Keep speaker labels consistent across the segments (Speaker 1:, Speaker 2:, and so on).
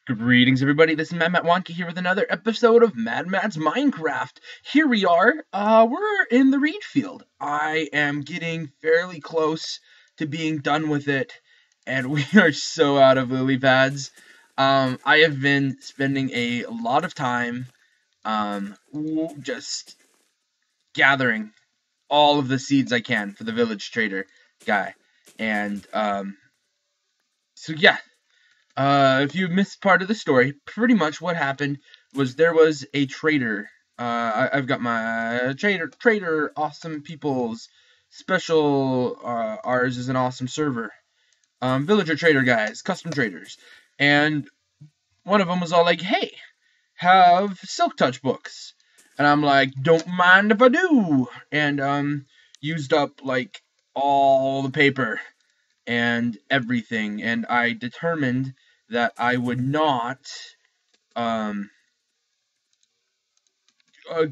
Speaker 1: Greetings, everybody. This is Matt Wonka here with another episode of Mad Matt's Minecraft. Here we are. We're in the reed field. I am getting fairly close to being done with it, and we are so out of lily pads. I have been spending a lot of time just gathering all of the seeds I can for the village trader guy, and so yeah. If you missed part of the story, pretty much what happened was there was a trader. I've got my trader, awesome people's special. Ours is an awesome server. Villager trader guys, custom traders, and one of them was all like, "Hey, have Silk Touch books," and I'm like, "Don't mind if I do," and used up like all the paper and everything, and I determined that I would not um,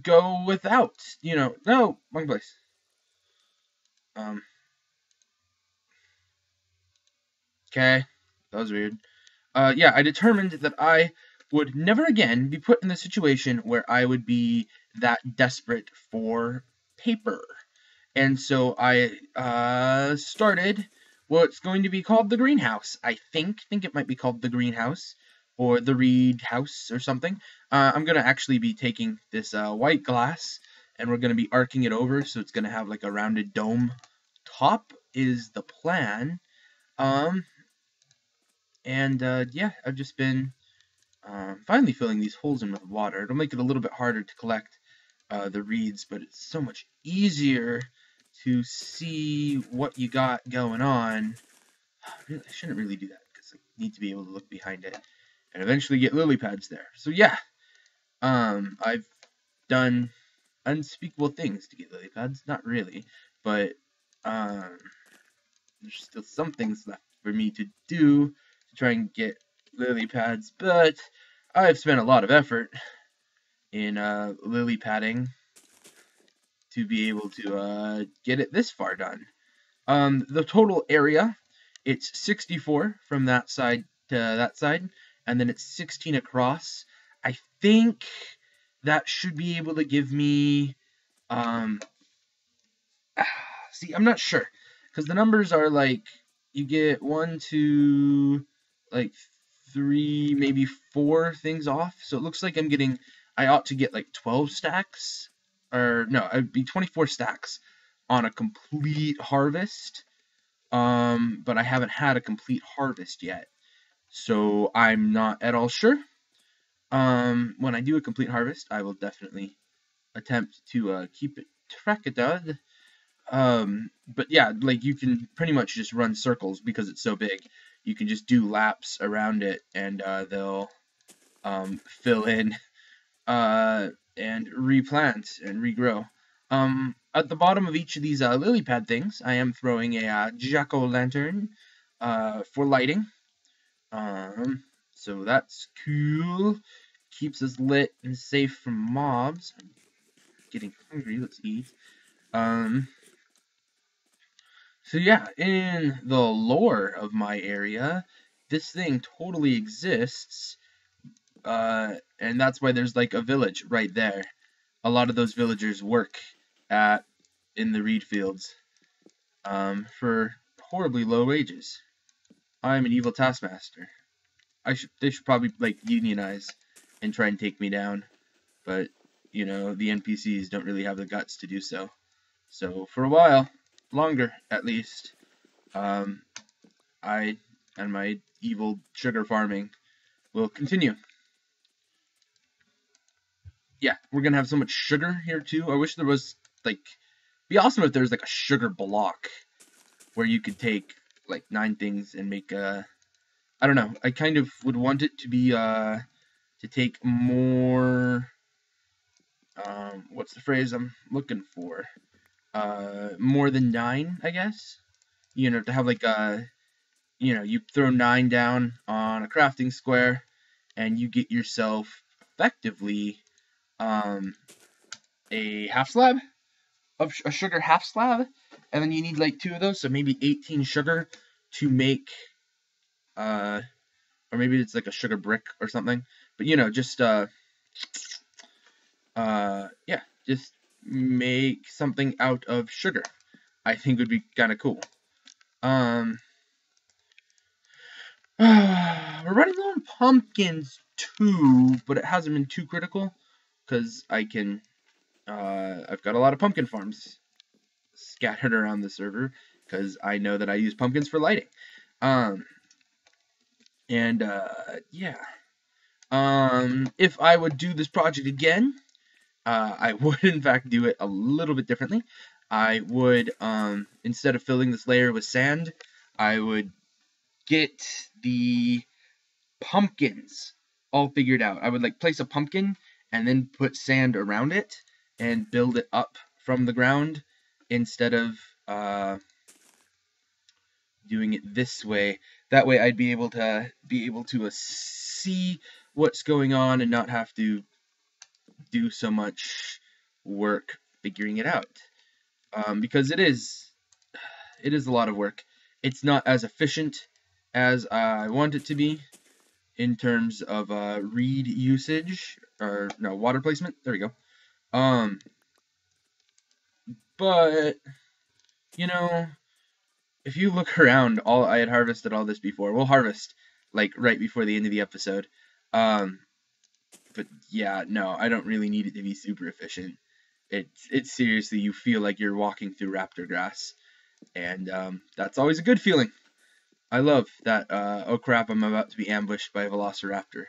Speaker 1: go without, no, wrong place. Um, okay, that was weird. Yeah, I determined that I would never again be put in the situation where I would be that desperate for paper. And so I started what's going to be called the greenhouse. I think it might be called the greenhouse or the reed house or something. I'm gonna actually be taking this white glass and we're gonna be arcing it over so it's gonna have like a rounded dome top is the plan. Um, and yeah, I've just been finally filling these holes in with water. It'll make it a little bit harder to collect the reeds, but it's so much easier to see what you got going on. I shouldn't really do that because I need to be able to look behind it and eventually get lily pads there. So yeah, I've done unspeakable things to get lily pads. Not really, but um, there's still some things left for me to do to try and get lily pads. But I've spent a lot of effort in lily padding to be able to get it this far done. The total area, it's 64 from that side to that side, and then it's 16 across. I think that should be able to give me, um, see, I'm not sure, because the numbers are like, you get 1, 2, like 3, maybe 4 things off, so it looks like I ought to get like 12 stacks, or no, it'd be 24 stacks on a complete harvest. But I haven't had a complete harvest yet, so I'm not at all sure. When I do a complete harvest, I will definitely attempt to keep it tracked. But yeah, like you can pretty much just run circles because it's so big. You can just do laps around it, and they'll fill in and replant and regrow. At the bottom of each of these lily pad things, I am throwing a jack-o'-lantern for lighting. So that's cool. Keeps us lit and safe from mobs. I'm getting hungry. Let's eat. Um, so yeah, in the lore of my area, this thing totally exists. And that's why there's like a village right there. A lot of those villagers work at in the reed fields for horribly low wages. I'm an evil taskmaster. They should probably like unionize and try and take me down, but the NPCs don't really have the guts to do so. So for a while, longer at least, um, I and my evil sugar farming will continue. Yeah, we're gonna have so much sugar here too. I wish there was like, be awesome if there was like a sugar block where you could take like 9 things and make I don't know. I kind of would want it to be to take more what's the phrase I'm looking for? More than 9, I guess. To have like you throw 9 down on a crafting square and you get yourself effectively a half slab of a sugar half slab, and then you need like 2 of those, so maybe 18 sugar to make or maybe it's like a sugar brick or something. But just yeah, just make something out of sugar. I think would be kind of cool. Um, we're running low on pumpkins too, but it hasn't been too critical because I've got a lot of pumpkin farms scattered around the server because I know that I use pumpkins for lighting. Um, and yeah. If I would do this project again, I would in fact do it a little bit differently. I would, instead of filling this layer with sand, I would get the pumpkins all figured out. I would like place a pumpkin and then put sand around it and build it up from the ground instead of doing it this way. That way I'd be able to see what's going on and not have to do so much work figuring it out. Because it is a lot of work. It's not as efficient as I want it to be in terms of reed usage, or no, water placement. There we go. But if you look around, I had harvested all this before. We'll harvest like right before the end of the episode. But yeah, no, I don't really need it to be super efficient. It's seriously, you feel like you're walking through raptor grass, and that's always a good feeling. I love that. Oh crap! I'm about to be ambushed by a velociraptor.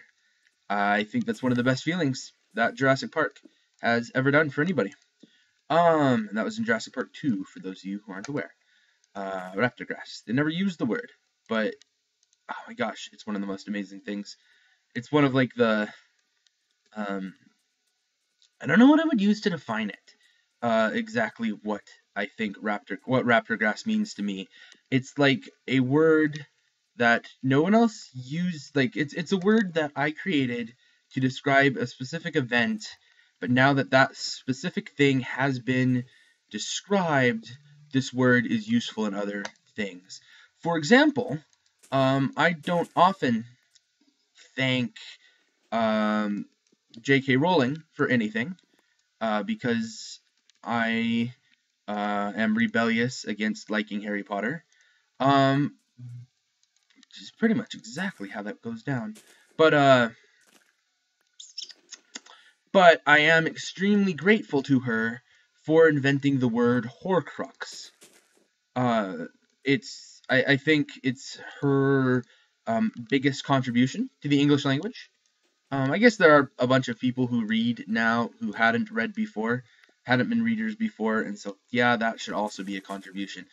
Speaker 1: I think that's one of the best feelings that Jurassic Park has ever done for anybody. And that was in Jurassic Park 2, for those of you who aren't aware. Raptor grass. They never used the word, but oh my gosh, it's one of the most amazing things. It's one of like the I don't know what I would use to define it. Exactly what I think raptor grass means to me. It's like a word that no one else used. Like it's a word that I created to describe a specific event, but now that that specific thing has been described, this word is useful in other things. For example, I don't often thank J.K. Rowling for anything, because I am rebellious against liking Harry Potter, which is pretty much exactly how that goes down. But I am extremely grateful to her for inventing the word Horcrux. I think it's her biggest contribution to the English language. I guess there are a bunch of people who read now who hadn't read before, hadn't been readers before, and so yeah, that should also be a contribution.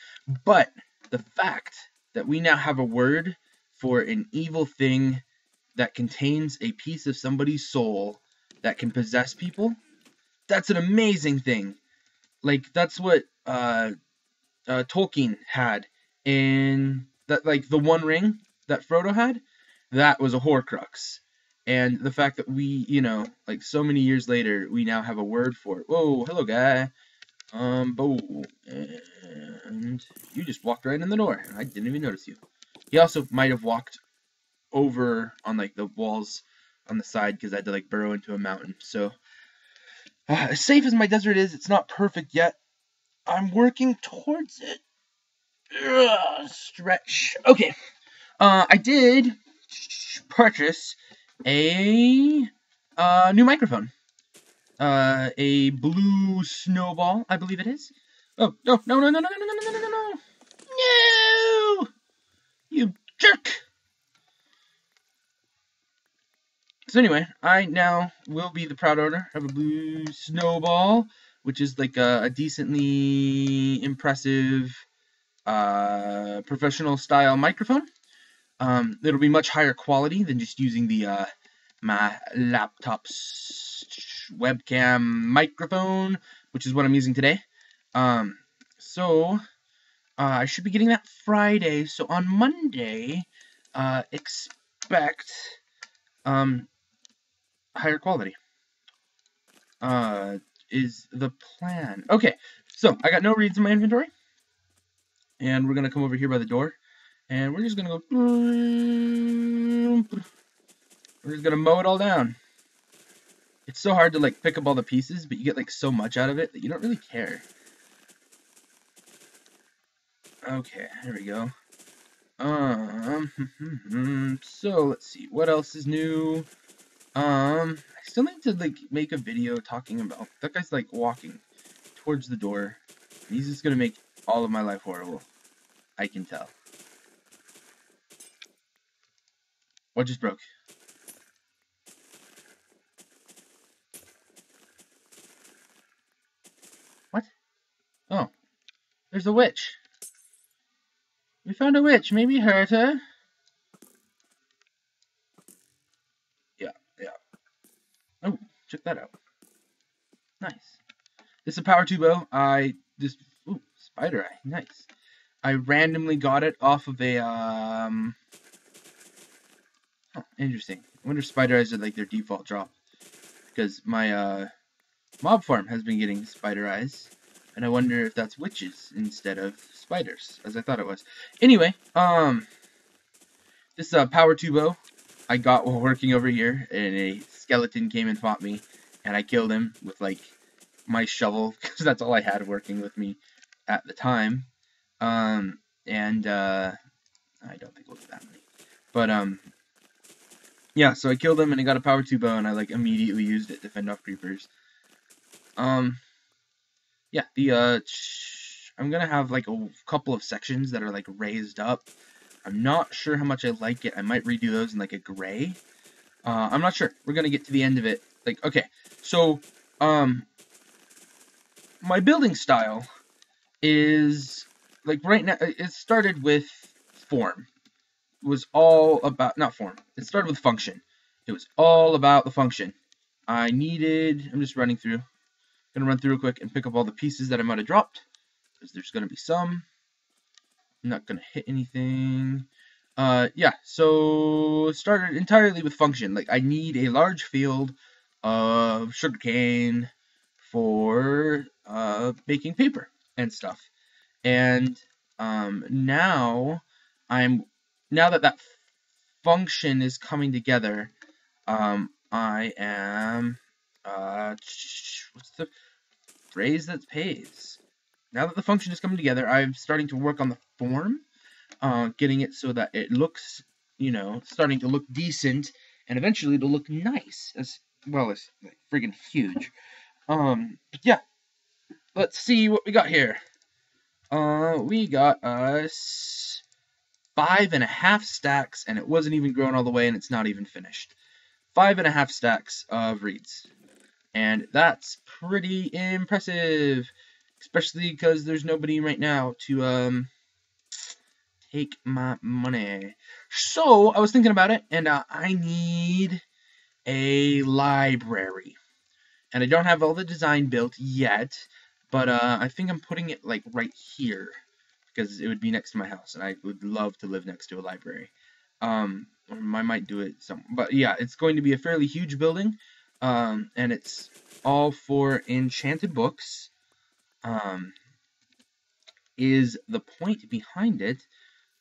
Speaker 1: But the fact that we now have a word for an evil thing that contains a piece of somebody's soul that can possess people, that's an amazing thing. Like, that's what Tolkien had in that, like the One Ring that Frodo had. That was a Horcrux. And the fact that we, like so many years later, we now have a word for it. Whoa, hello, guy. Bo. And you just walked right in the door. I didn't even notice you. He also might have walked over on, like, the walls on the side because I had to, like, burrow into a mountain. So, as safe as my desert is, it's not perfect yet. I'm working towards it. Ugh, stretch. Okay. I did purchase a new microphone. A blue snowball, I believe it is. Oh, no, no, no, no, no, no, no, no, no, no, no. No! You jerk! So anyway, I now will be the proud owner of a blue snowball, which is like a decently impressive professional style microphone. It'll be much higher quality than just using the my laptop's webcam microphone, which is what I'm using today. So I should be getting that Friday. So on Monday, expect higher quality. Is the plan. Okay, so I got no reeds in my inventory, and we're gonna come over here by the door And we're just gonna go. We're just gonna mow it all down. It's so hard to like pick up all the pieces, but you get like so much out of it that you don't really care. Okay, there we go. So let's see, what else is new? I still need to like make a video talking about that guy's like walking towards the door. He's just gonna make all of my life horrible. I can tell. What just broke? What? Oh, there's a witch. We found a witch. Maybe hurt her. Yeah, yeah. Oh, check that out. Nice. This is a power tubo. Ooh, spider eye. Nice. I randomly got it off of a huh, interesting. I wonder if spider eyes are like their default drop, because my mob farm has been getting spider eyes, and I wonder if that's witches instead of spiders, as I thought it was. Anyway, this power tubo I got while working over here, and a skeleton came and fought me, and I killed him with like my shovel, because that's all I had working with me at the time. And I don't think we'll get that many, but yeah. So I killed him, and I got a power tubo, and I like immediately used it to fend off creepers. Yeah, I'm gonna have like a couple of sections that are like raised up. I'm not sure how much I like it. I might redo those in like a gray. I'm not sure. We're gonna get to the end of it. Like, okay, so my building style is like right now. It started with form. It was all about not form. It started with function. It was all about the function. I'm just running through. Gonna run through real quick and pick up all the pieces that I might have dropped, because there's gonna be some. I'm not gonna hit anything. Yeah, so it started entirely with function. Like, I need a large field of sugarcane for baking paper and stuff. And now that function is coming together, I am what's the phrase that pays? Now that the function is coming together, I'm starting to work on the form, getting it so that it looks, starting to look decent, and eventually it'll look nice, as well as like, friggin' huge. But yeah, let's see what we got here. We got us 5.5 stacks, and it wasn't even grown all the way, and it's not even finished. 5.5 stacks of reeds, and that's pretty impressive, especially because there's nobody right now to take my money. So I was thinking about it, and I need a library, and I don't have all the design built yet, but I think I'm putting it like right here, because it would be next to my house, and I would love to live next to a library. Or I might do it but yeah, it's going to be a fairly huge building, and it's all for Enchanted Books. Is the point behind it.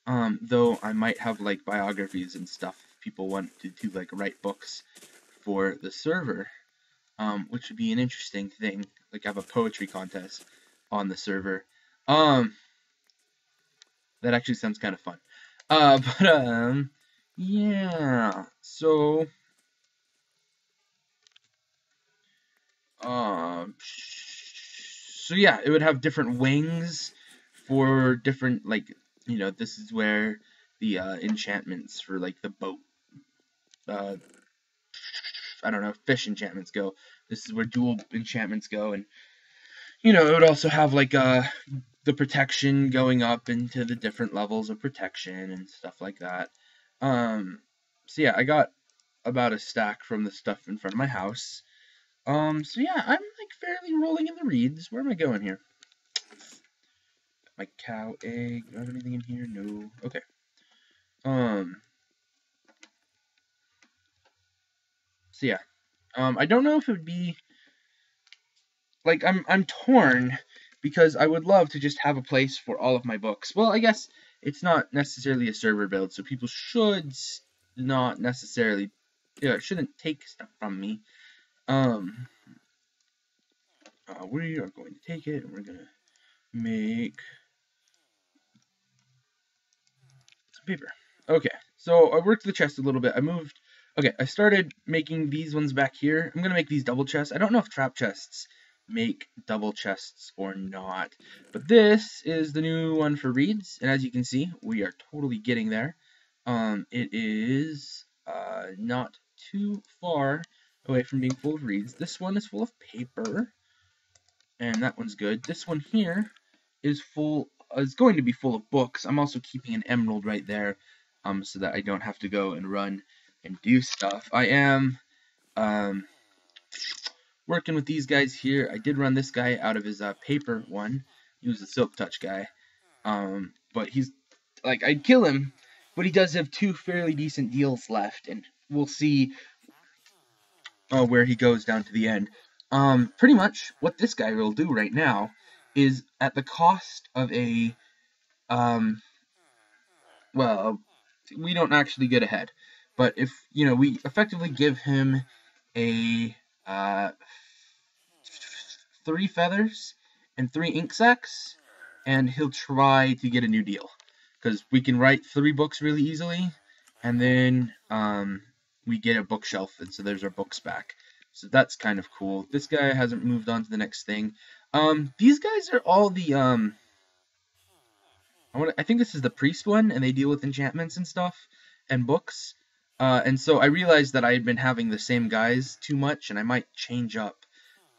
Speaker 1: Though I might have like biographies and stuff if people want to like write books for the server, which would be an interesting thing. Like have a poetry contest on the server. That actually sounds kind of fun. But yeah. So yeah, it would have different wings for different like this is where the enchantments for like the boat I don't know, fish enchantments go. This is where dual enchantments go, and it would also have like the protection going up into the different levels of protection and stuff like that. So yeah, I got about a stack from the stuff in front of my house. So yeah, I'm like fairly rolling in the reeds. Where am I going here? My cow egg. Do I have anything in here? No. Okay. So yeah. I don't know if it would be like I'm torn because I would love to just have a place for all of my books. Well, I guess it's not necessarily a server build, so people should not necessarily, shouldn't take stuff from me. We are going to take it, and we're going to make some paper. Okay, so I worked the chest a little bit. Okay, I started making these ones back here. I'm going to make these double chests. I don't know if trap chests make double chests or not, but this is the new one for reeds, and as you can see, we are totally getting there. It is not too far away from being full of reeds. This one is full of paper, and that one's good. This one here is going to be full of books. I'm also keeping an emerald right there, so that I don't have to go and run and do stuff. I am working with these guys here. I did run this guy out of his paper one. He was a silk touch guy, but he's like, I'd kill him, but he does have 2 fairly decent deals left, and we'll see where he goes down to the end. Pretty much what this guy will do right now is at the cost of a, well, we don't actually get ahead, but if, we effectively give him a 3 feathers and 3 ink sacs, and he'll try to get a new deal, because we can write 3 books really easily, and then we get a bookshelf, and so there's our books back. So that's kind of cool. This guy hasn't moved on to the next thing. These guys are all the I think this is the priest one, and they deal with enchantments and stuff and books. And so I realized that I had been having the same guys too much, and I might change up.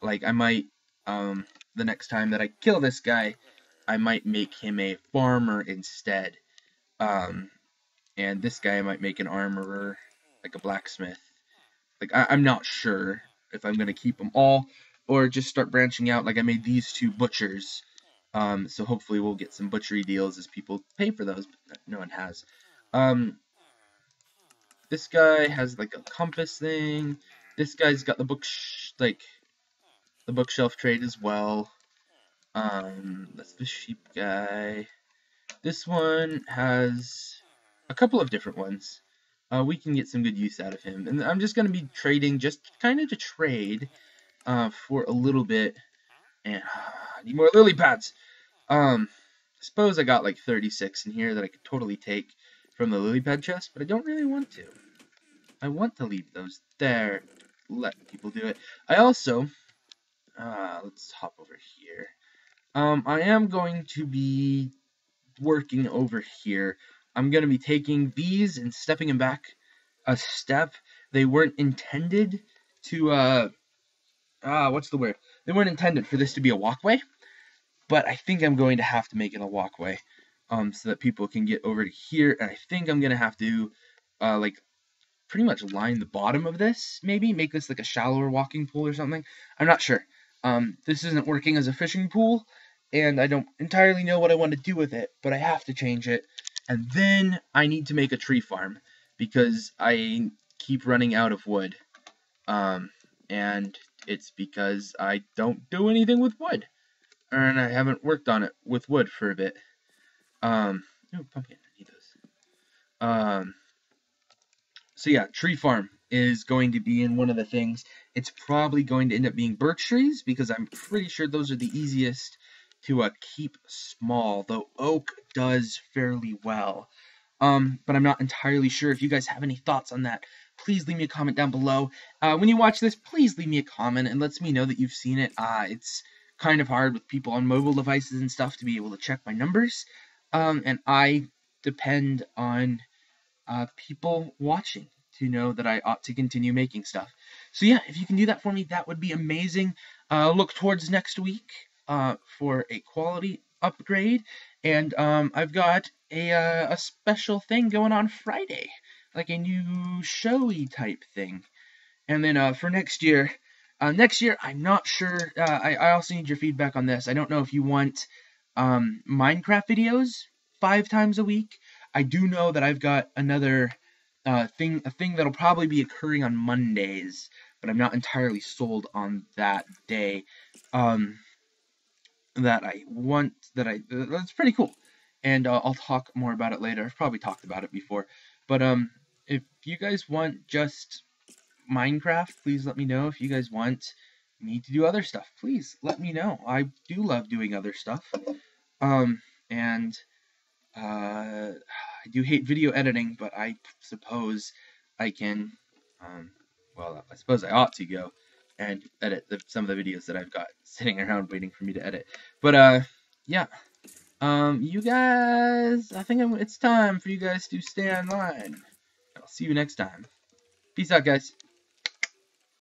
Speaker 1: Like, I might, the next time that I kill this guy, I might make him a farmer instead. And this guy I might make an armorer, like a blacksmith. Like, I'm not sure if I'm going to keep them all, or just start branching out. Like, I made these 2 butchers. So hopefully we'll get some butchery deals as people pay for those, but no one has. This guy has like a compass thing. This guy's got the the bookshelf trade as well. That's the sheep guy. This one has a couple of different ones. We can get some good use out of him. And I'm just going to be trading, just kind of to trade for a little bit. And I need more lily pads. I suppose I got like 36 in here that I could totally take from the lily pad chest, but I don't really want to. I want to leave those there, let people do it. I also, let's hop over here. I am going to be working over here. I'm going to be taking these and stepping them back a step. They weren't intended to, what's the word? They weren't intended for this to be a walkway. But I think I'm going to have to make it a walkway, so that people can get over to here. And I think I'm going to have to, like, pretty much line the bottom of this, maybe. Make this like a shallower walking pool or something. I'm not sure. This isn't working as a fishing pool, and I don't entirely know what I want to do with it, but I have to change it. And then I need to make a tree farm, because I keep running out of wood. And it's because I don't do anything with wood. And I haven't worked on it with wood for a bit. Ooh, pumpkin, I need those. So yeah, tree farm is going to be in one of the things. It's probably going to end up being birch trees, because I'm pretty sure those are the easiest to keep small, though oak does fairly well. But I'm not entirely sure. If you guys have any thoughts on that, please leave me a comment down below. When you watch this, please leave me a comment and lets me know that you've seen it. It's kind of hard with people on mobile devices and stuff to be able to check my numbers, and I depend on people watching to know that I ought to continue making stuff. So yeah, if you can do that for me, that would be amazing. Look towards next week for a quality upgrade, and I've got a special thing going on Friday, like a new showy type thing. And then for next year, I'm not sure. I also need your feedback on this. I don't know if you want Minecraft videos 5 times a week. I do know that I've got another a thing that'll probably be occurring on Mondays, but I'm not entirely sold on that day. That's pretty cool. and I'll talk more about it later. I've probably talked about it before, but if you guys want just Minecraft, please let me know. If you guys want me to do other stuff, please let me know. I do love doing other stuff. And I do hate video editing, but I suppose I can, well, I suppose I ought to go and edit some of the videos that I've got sitting around waiting for me to edit. But yeah. You guys, I think it's time for you guys to stay online. I'll see you next time. Peace out, guys.